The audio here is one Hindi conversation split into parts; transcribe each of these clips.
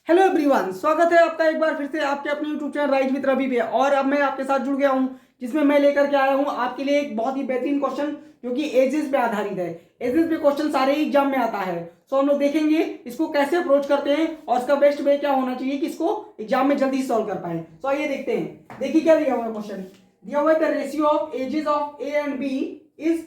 हेलो एवरीवन, स्वागत है आपका एक बार फिर से आपके अपने YouTube channel rise with Ravi पे। और अब मैं आपके साथ जुड़ गया हूं जिसमें मैं लेकर के आया हूं आपके लिए एक बहुत ही बेहतरीन क्वेश्चन जो कि एजेस पे आधारित है। एजेस पे क्वेश्चन सारे एग्जाम में आता है, सो हम लोग देखेंगे इसको कैसे अप्रोच करते हैं और इसका बेस्ट वे क्या होना चाहिए कि इसको एग्जाम में जल्दी सॉल्व कर पाए। सो आइए देखते हैं। देखिए क्या दिया हुआ है क्वेश्चन। दिया हुआ है the ratio of ages of A and B is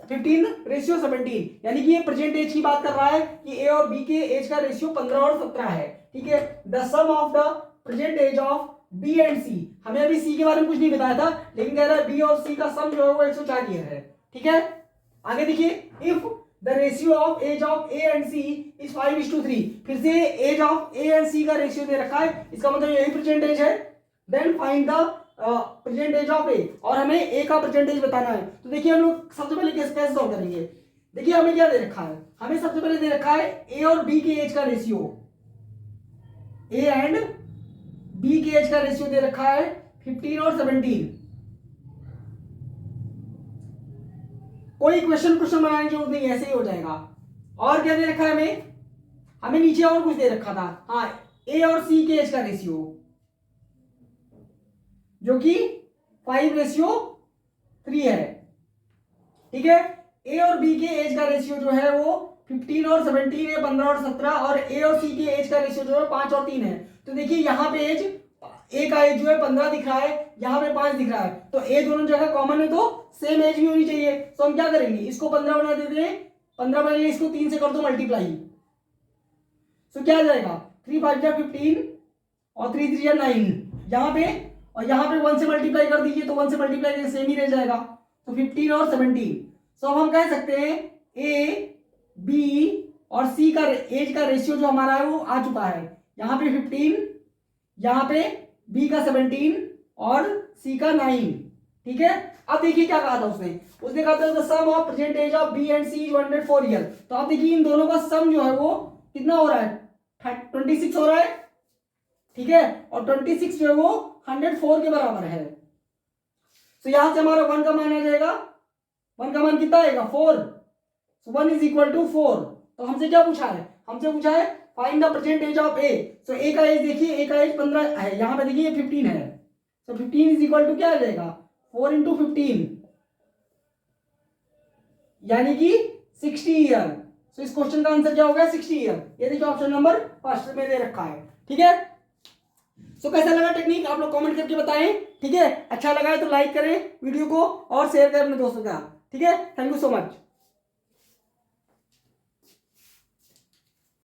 15:17, यानी कि ये प्रेजेंट एज की बात कर रहा है कि ए और बी के एज का रेशियो 15 और 17 है। ठीक है। The sum of the present age of B and C, हमें अभी सी के बारे में कुछ नहीं बताया था, लेकिन कह रहा है बी और सी का सम जो है वो 104 ईयर है। ठीक है। आगे देखिए, if the ratio of age of A and C is 5:3, फिर से age of A and C का रेशियो दे रखा है, इसका मतलब यही प्रेजेंट एज है। Then find the present age of A, और हमें ए का प्रेजेंट एज बताना है। तो देखिए हम लोग सबसे पहले कैसे सॉल्व करेंगे। देखिए हमें क्या दे रखा है, हमें सबसे पहले दे रखा है ए और बी के एज का रेशियो, ए एंड बी के एज का रेशियो दे रखा है 15 और 17। कोई क्वेश्चन बनाने की जरूरत नहीं, ऐसे ही हो जाएगा। और क्या दे रखा है हमें, हमें नीचे और कुछ दे रखा था। हाँ, ए और सी के एज का रेशियो जो कि 5:3 है। ठीक है। ए और बी के एज का रेशियो जो है वो 15 और 17 है, 15 और 17, और ए और सी के एज का रेशियो जो है 5 और 3 है। तो देखिए यहाँ पे एज, ए का एज जो है 15 दिख रहा है, यहाँ पे 5 दिख रहा है, तो ए दोनों जगह कॉमन है, तो सेम एज भी होनी चाहिए। तो हम क्या करेंगे, इसको 15 बना देते हैं, 15 बना लिए, इसको 3 से कर दो मल्टीप्लाई। तो क्या आ जाएगा, 3 5 जा 15 और 3 3 जा 9, यहाँ पे और यहाँ पे 1 से मल्टीप्लाई कर दीजिए, तो 1 से मल्टीप्लाई करके सेम ही रह जाएगा, तो 15 और 17। सो अब हम कह सकते हैं ए बी और सी का एज का रेशियो जो हमारा है वो आ चुका है। यहाँ पे 15, यहाँ पे बी का 17 और सी का 9। ठीक है। अब देखिए क्या कहा था उसने कहा था the sum of present age of B and C is 104 year. तो आप देखिए इन दोनों का सम जो है वो कितना हो रहा है, 26 हो रहा है। ठीक है। और 26 जो है वो 104 के बराबर है। तो यहां से हमारा 1 का मान आ जाएगा, 1 का मान कितना आएगा, 4। So 1 is equal to 4। तो हमसे क्या पूछा है, हमसे पूछा है find the present age of A. So A का एज देखिए, ए का एज 15 है, यहाँ पे देखिए 15 है। तो 15 इज इक्वल टू क्या आ जाएगा, 4 इंटू 15, यानी कि 60 ईयर। तो इस क्वेश्चन का आंसर क्या होगा, 60 ईयर। ये देखिए ऑप्शन नंबर फर्स्ट में दे रखा है। ठीक है। सो कैसा लगा टेक्निक, आप लोग कमेंट करके बताएं। ठीक है। अच्छा लगा है तो लाइक करें वीडियो को और शेयर करें अपने दोस्तों के साथ। ठीक है। Thank you so much.